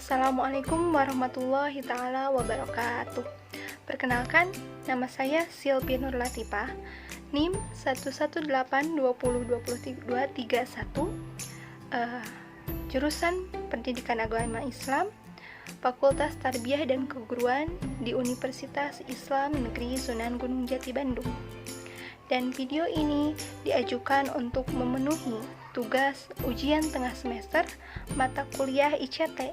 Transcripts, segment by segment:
Assalamualaikum warahmatullahi taala wabarakatuh. Perkenalkan, nama saya Silvi Nur Latifah, NIM 11820202231, jurusan Pendidikan Agama Islam, Fakultas Tarbiyah dan Keguruan di Universitas Islam Negeri Sunan Gunung Jati Bandung. Dan video ini diajukan untuk memenuhi tugas ujian tengah semester mata kuliah ICT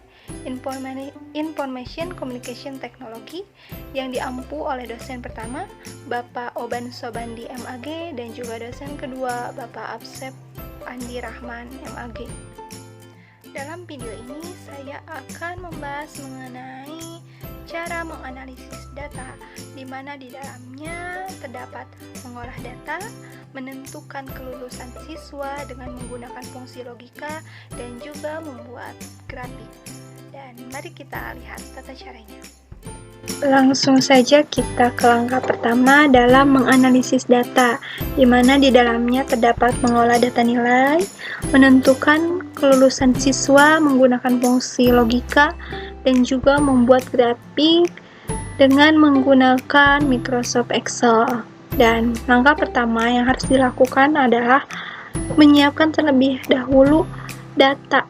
Information Communication Technology yang diampu oleh dosen pertama Bapak Oban Sobandi MAG dan juga dosen kedua Bapak Absep Andi Rahman MAG. Dalam video ini saya akan membahas mengenai cara menganalisis data, di mana di dalamnya terdapat mengolah data, menentukan kelulusan siswa dengan menggunakan fungsi logika, dan juga membuat grafik. Dan mari kita lihat tata caranya. Langsung saja kita ke langkah pertama dalam menganalisis data, di mana di dalamnya terdapat mengolah data nilai, menentukan kelulusan siswa menggunakan fungsi logika, dan juga membuat grafik dengan menggunakan Microsoft Excel. Dan langkah pertama yang harus dilakukan adalah menyiapkan terlebih dahulu data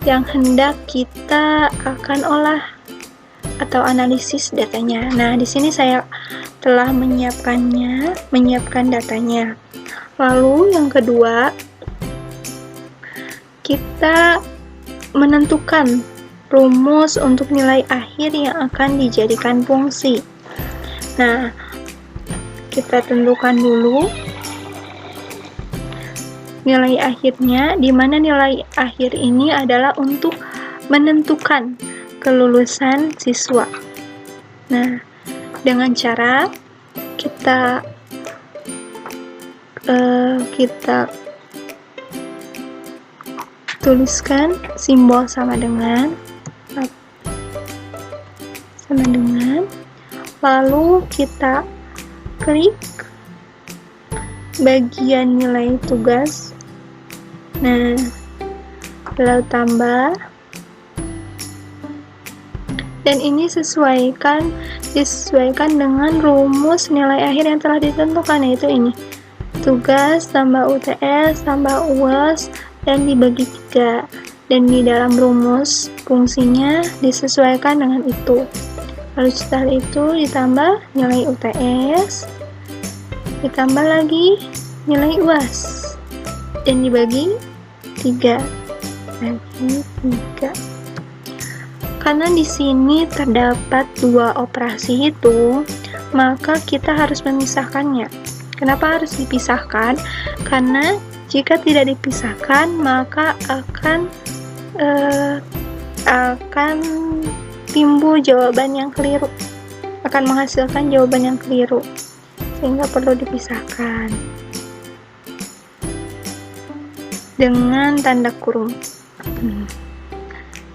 yang hendak kita akan olah atau analisis datanya. Nah, di sini saya telah menyiapkan datanya. Lalu yang kedua, kita menentukan rumus untuk nilai akhir yang akan dijadikan fungsi. Nah, kita tentukan dulu nilai akhirnya, di mana nilai akhir ini adalah untuk menentukan kelulusan siswa. Nah, dengan cara kita tuliskan simbol sama dengan, lalu kita klik bagian nilai tugas. Nah, lalu tambah, dan ini disesuaikan dengan rumus nilai akhir yang telah ditentukan, yaitu ini, tugas tambah UTS tambah UAS dan dibagi 3, dan di dalam rumus fungsinya disesuaikan dengan itu. Lalu setelah itu ditambah nilai UTS, ditambah lagi nilai UAS, dan dibagi 3. Karena di sini terdapat 2 operasi itu, maka kita harus memisahkannya. Kenapa harus dipisahkan? Karena jika tidak dipisahkan, maka akan timbul jawaban yang keliru, akan menghasilkan jawaban yang keliru, sehingga perlu dipisahkan dengan tanda kurung.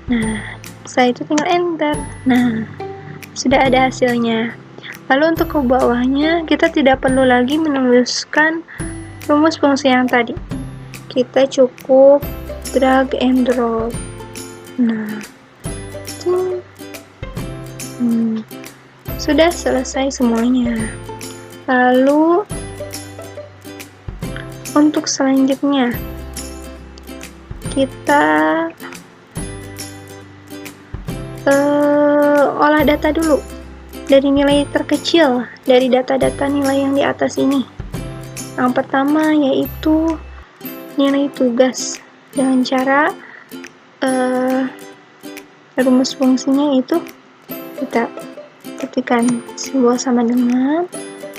Nah, setelah itu tinggal enter. Nah, sudah ada hasilnya. Lalu untuk ke bawahnya, kita tidak perlu lagi menuliskan rumus fungsi yang tadi. Kita cukup drag and drop. Nah, sudah selesai semuanya. Lalu untuk selanjutnya kita olah data dulu dari nilai terkecil dari data-data nilai yang di atas ini. Yang pertama yaitu nilai tugas, dengan cara rumus fungsinya itu kita ketikkan simbol sama dengan,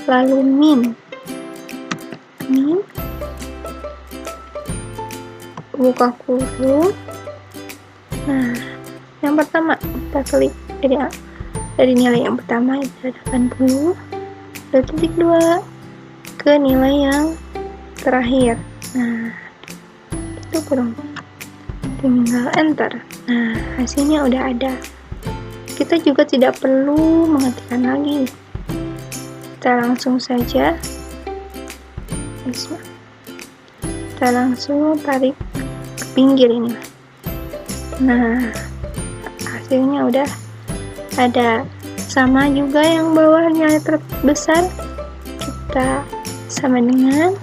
lalu min buka kurung. Nah, yang pertama kita klik dari nilai yang pertama itu 80, lalu titik 2 ke nilai yang terakhir. Nah, itu kurung, tinggal enter. Nah, hasilnya udah ada. Kita juga tidak perlu mengetikkan lagi, kita langsung saja kita langsung tarik ke pinggir ini. Nah, hasilnya udah ada. Sama juga yang bawah nilai terbesar kita sama dengan,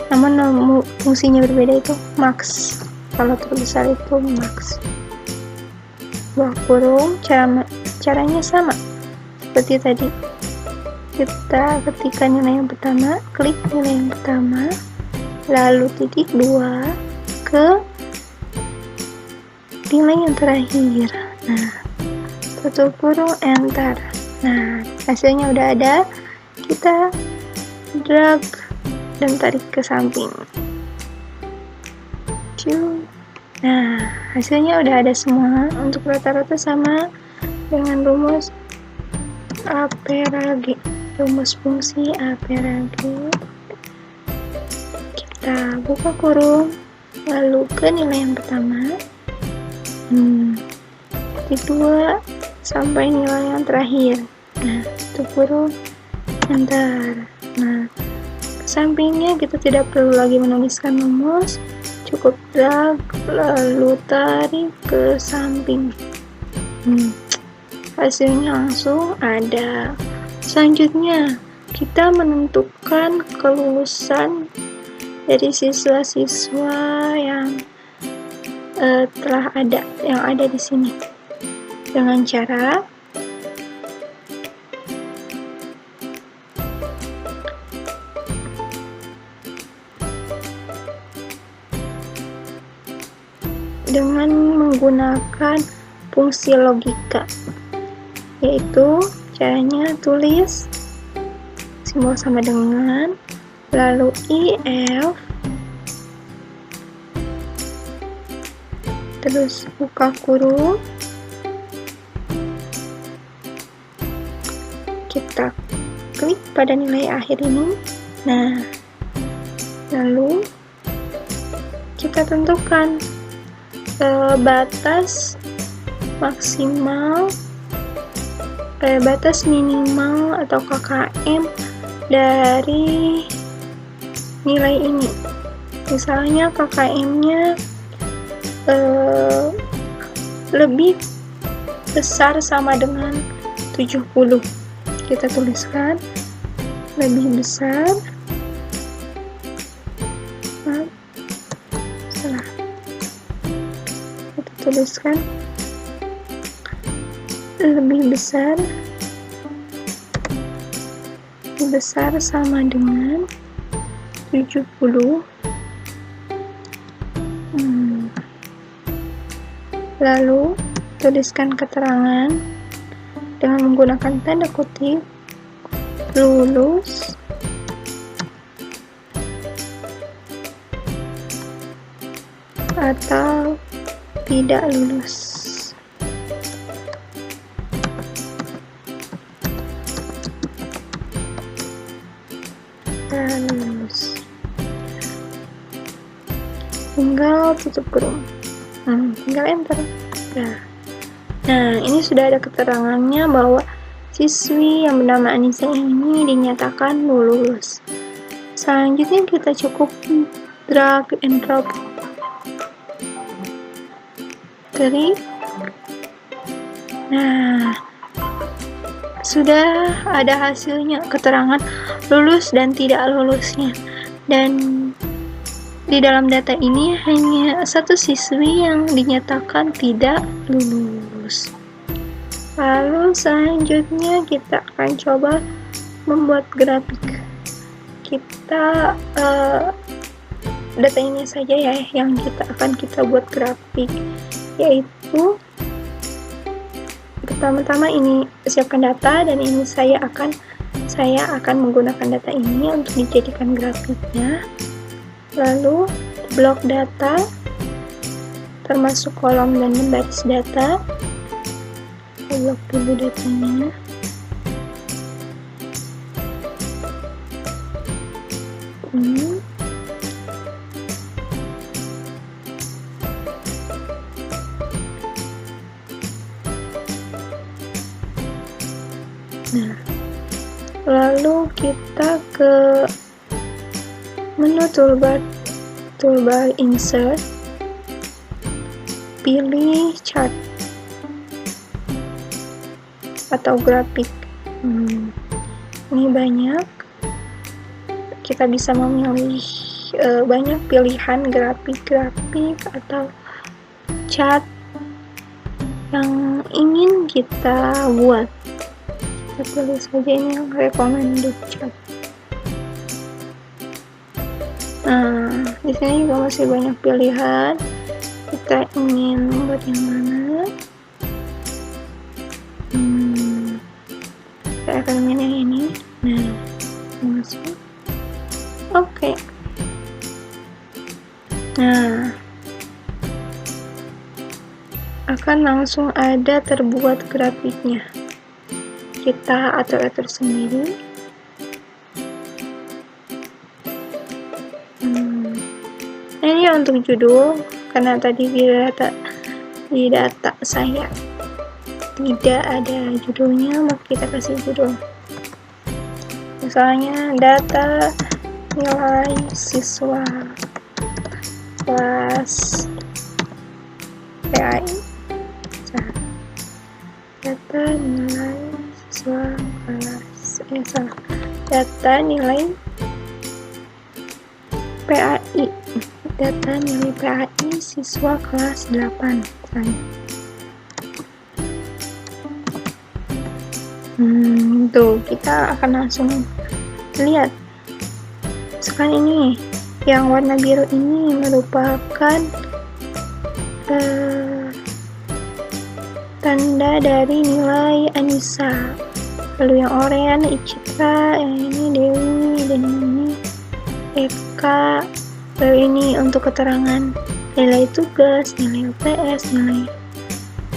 namun fungsinya berbeda, itu max. Kalau terbesar itu max. Buah kurung, caranya sama seperti tadi. Kita ketikkan nilai yang pertama, klik nilai yang pertama, lalu titik 2 ke nilai yang terakhir. Nah, tutup kurung, enter. Nah, hasilnya udah ada. Kita drag dan tarik ke samping. Nah, hasilnya udah ada semua. Untuk rata-rata sama dengan rumus APRG, rumus fungsi APRG. Kita buka kurung, lalu ke nilai yang pertama, titik 2 sampai nilai yang terakhir. Nah, tutup kurung, enter. Nah, ke sampingnya kita tidak perlu lagi menuliskan rumus, cukup drag lalu tarik ke samping. Hasilnya langsung ada. Selanjutnya kita menentukan kelulusan dari siswa-siswa yang telah ada di sini dengan cara dengan menggunakan fungsi logika, yaitu caranya tulis simbol sama dengan, lalu if, terus buka kurung, kita klik pada nilai akhir ini. Nah, lalu kita tentukan batas maksimal, batas minimal atau KKM dari nilai ini. Misalnya KKM-nya lebih besar sama dengan 70. Kita tuliskan lebih besar, tuliskan lebih besar sama dengan 70. Lalu tuliskan keterangan dengan menggunakan tanda kutip, lulus atau tidak lulus. Lulus. Tinggal tutup kurung. Tinggal enter. Nah, ini sudah ada keterangannya bahwa siswi yang bernama Anissa ini dinyatakan lulus. Selanjutnya kita cukup drag and drop. Nah, sudah ada hasilnya, keterangan lulus dan tidak lulusnya. Dan di dalam data ini hanya satu siswi yang dinyatakan tidak lulus. Lalu selanjutnya kita akan coba membuat grafik. Kita data ini saja ya yang akan kita buat grafik, yaitu pertama-tama ini siapkan data, dan ini saya akan menggunakan data ini untuk dijadikan grafiknya. Lalu blok data termasuk kolom dan baris data, blok dulu datanya. Nah, lalu kita ke menu toolbar insert, pilih chart. atau grafik. Ini banyak, kita bisa memilih banyak pilihan grafik atau chart yang ingin kita buat. Kita pilih saja ini yang recommended chart. Nah, di sini juga masih banyak pilihan. Kita ingin membuat yang mana? Saya akan memilih yang ini. Nah, masuk. Oke. Nah, akan langsung ada terbuat grafiknya. Kita atur sendiri. Nah, ini untuk judul, karena tadi di data saya tidak ada judulnya, maka kita kasih judul. Misalnya data nilai siswa kelas PAI. Data nilai siswa kelas data nilai PAI. Data nilai PAI siswa kelas 8 misalnya. Tuh, kita akan langsung lihat. Sekarang ini yang warna biru ini merupakan tanda dari nilai Anissa. Lalu yang oranye Icitra, yang ini Dewi, dan ini Eka. Lalu ini untuk keterangan nilai tugas, nilai UTS, nilai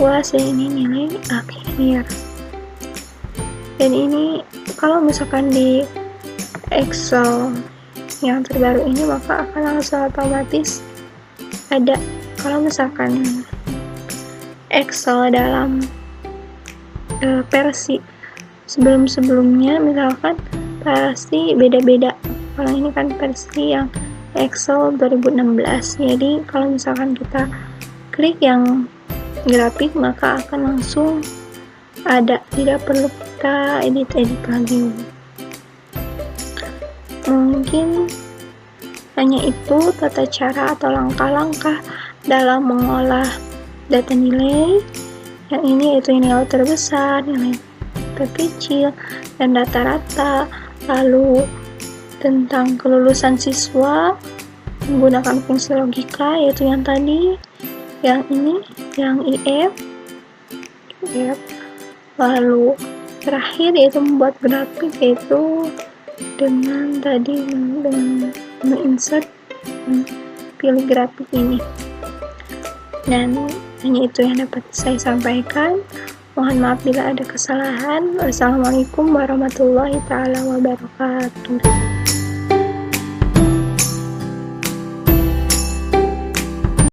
UAS, dan ini nilai akhir. Dan ini kalau misalkan di Excel yang terbaru ini, maka akan langsung otomatis ada. Kalau misalkan Excel dalam versi sebelum-sebelumnya, misalkan pasti beda-beda. Kalau ini kan versi yang Excel 2016, jadi kalau misalkan kita klik yang grafik, maka akan langsung ada, tidak perlu kita edit lagi. Mungkin hanya itu tata cara atau langkah-langkah dalam mengolah data nilai. Yang ini yaitu nilai terbesar, nilai terkecil, dan data rata. Lalu tentang kelulusan siswa menggunakan fungsi logika, yaitu yang tadi, yang ini, yang IF. Lalu terakhir yaitu membuat grafik, yaitu dengan tadi menginsert pilih grafik ini. Dan hanya itu yang dapat saya sampaikan. Mohon maaf bila ada kesalahan. Wassalamualaikum warahmatullahi wabarakatuh.